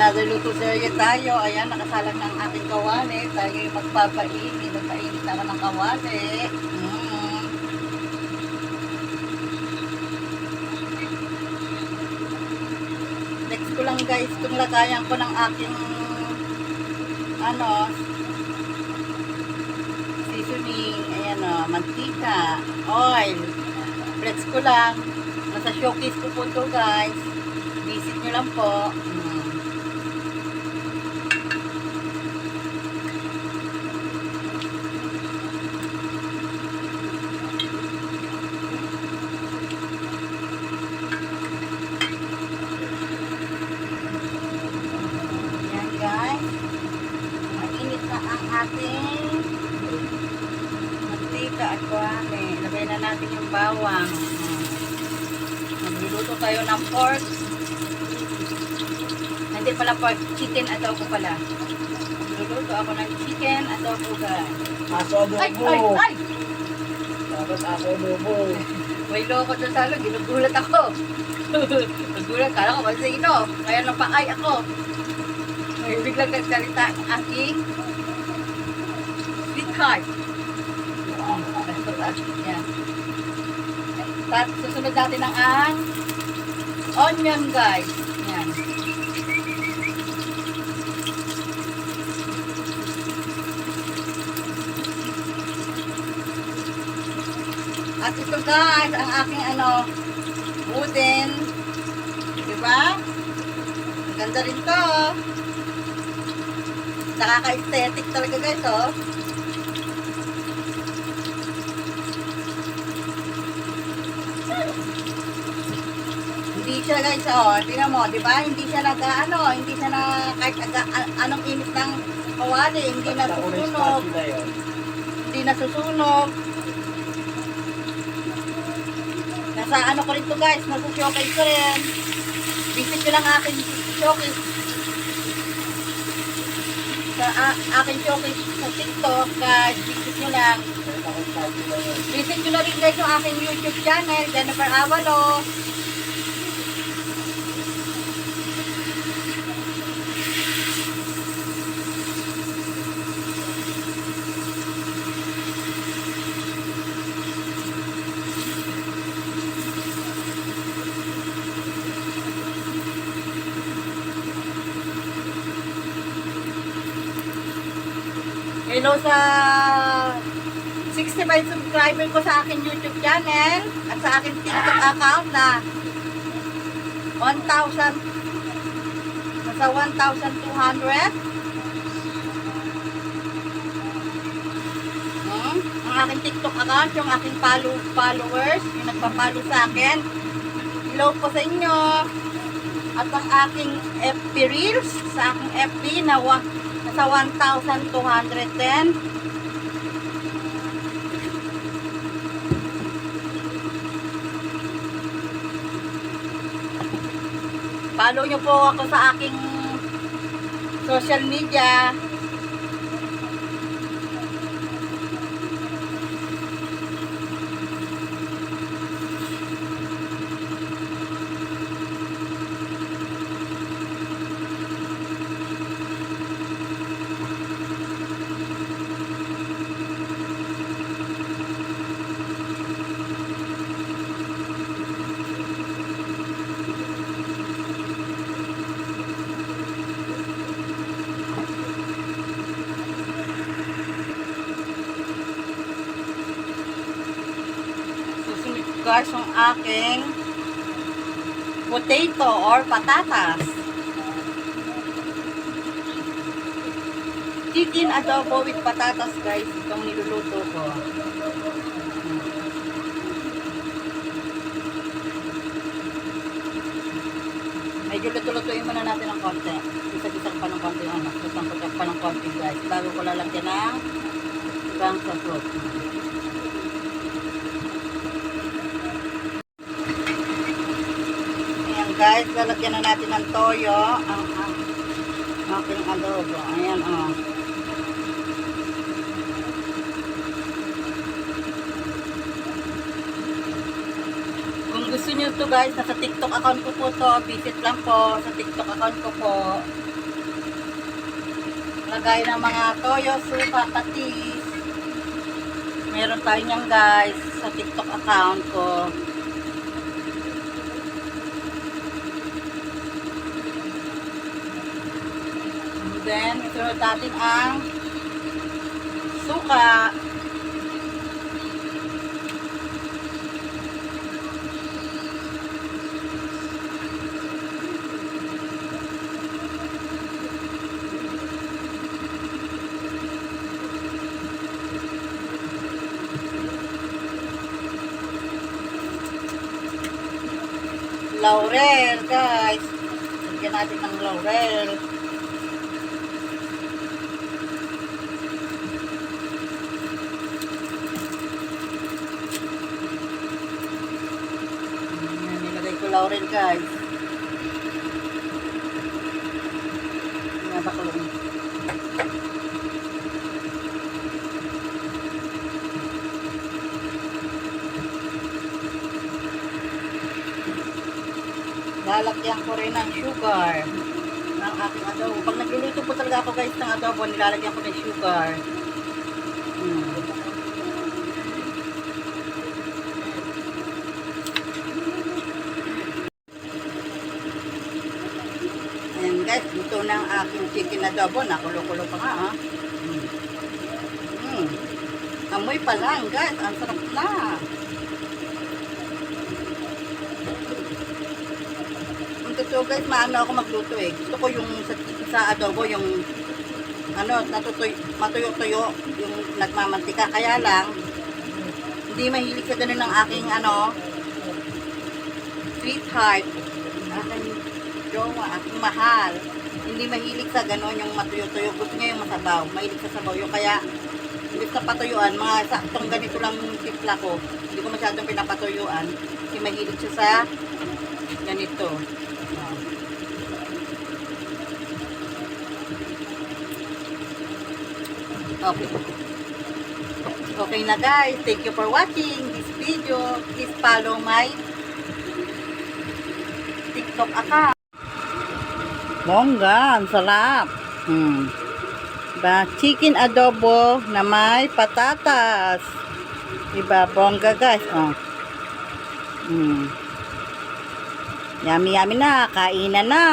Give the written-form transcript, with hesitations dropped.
Another luto serye tayo. Ayan, nakasalang ng ating kawali. Tayo yung magpapainit. Nagpainit ako ng kawali. Next ko lang guys, itong lagayan ko ng aking seasoning. Ayan o, mantika, oil. Flex ko lang. Nasa showcase ko po ito guys. Visit nyo lang po. Yan guys. Mainit na ang ating mantika at kuhane. Lagay na natin yung bawang. Magluluto tayo ng pork. Hindi pala pork, chicken adobo pala. Magluluto ako ng chicken adobo guys. Aso adobo. Ay! Dapat aso adobo. May loko doon sa loob, ginugulat ako. Nagulat, kala ko kasi ito. Kaya napaay ako. May biglang nagsalita ang aking sweetheart. Yan. Tapos susunod natin ang onion guys. Yan. At ito guys, ang aking wooden. Diba? Ang ganda rin to. Nakaka-aesthetic talaga guys, oh. Hindi siya guys, oh. Tingnan mo, diba? Hindi siya hindi siya na kahit anong init ng kawali, hindi na susunog. Hindi na susunog. Nasa ko rin to guys, nasa showcase ko rin. Visit ko lang aking showcase. Sa aking showcase sa TikTok, guys, visit nyo lang. Visit nyo na rin guys yung aking YouTube channel, Jennifer Avalo. Hello sa 65 subscriber ko sa akin YouTube channel at sa akin TikTok account na 1,000 nasa 1,200. Ang aking TikTok account, yung aking followers, yung nagpa-follow sa akin. Hello po sa inyo. At ang aking FB Reels, sa aking FB na nasa 1,210. Follow nyo po ako sa aking social media. Guys, yung aking potato or patatas. Chicken adobo with patatas guys. Itong niluluto ko. Medyo luto-lutuin muna natin ng konti. Isa-isang pa ng konti. Isang pa ng konti guys. Bago ko lalagyan ng ibang sasot. Guys, lalagyan na natin ng toyo ang aking adobo. Ayan, oh. Kung gusto nyo to guys, nasa TikTok account ko po to. Visit lang po sa TikTok account ko po. Lagay ng mga toyo, suka, patis. Meron tayo niyan guys sa TikTok account ko. And then, isunod natin ang suka. Laurel, guys. Lagyan natin ng laurel. Ayan, nilagay ko laurel, guys. Nabakulong. Lalagyan ko rin ng sugar ng aking adobo. Pag nagluluto po talaga ako guys ng adobo, nilalagyan ko ng sugar. Ayan guys, luto na ang aking chicken adobo. Nakulo-kulo pa nga ha. Amoy pa lang guys, ang sarap na. Totoo guys, maano ako magluto eh. Gusto ko yung sa adobo, yung ano, matuyo-tuyo, yung nagmamantika. Kaya lang, hindi mahilig sa ganun ng aking ano, sweetheart, aking jowa, aking mahal. Hindi mahilig sa ganun yung matuyo-tuyo. Gusto niya yung masabaw. Mahilig sa sabaw. Yung kaya, imbis na patuyuan, mga saktong ganito lang tipla ko. Hindi ko masyadong pinapatuyuan. Kasi mahilig siya sa ganito. Okay. Okay na guys. Thank you for watching this video. Please follow my TikTok account. Bongga, ang sarap. Diba? Chicken adobo na may patatas. Diba? Bongga guys. Oh. Yummy yummy na. Kainan na.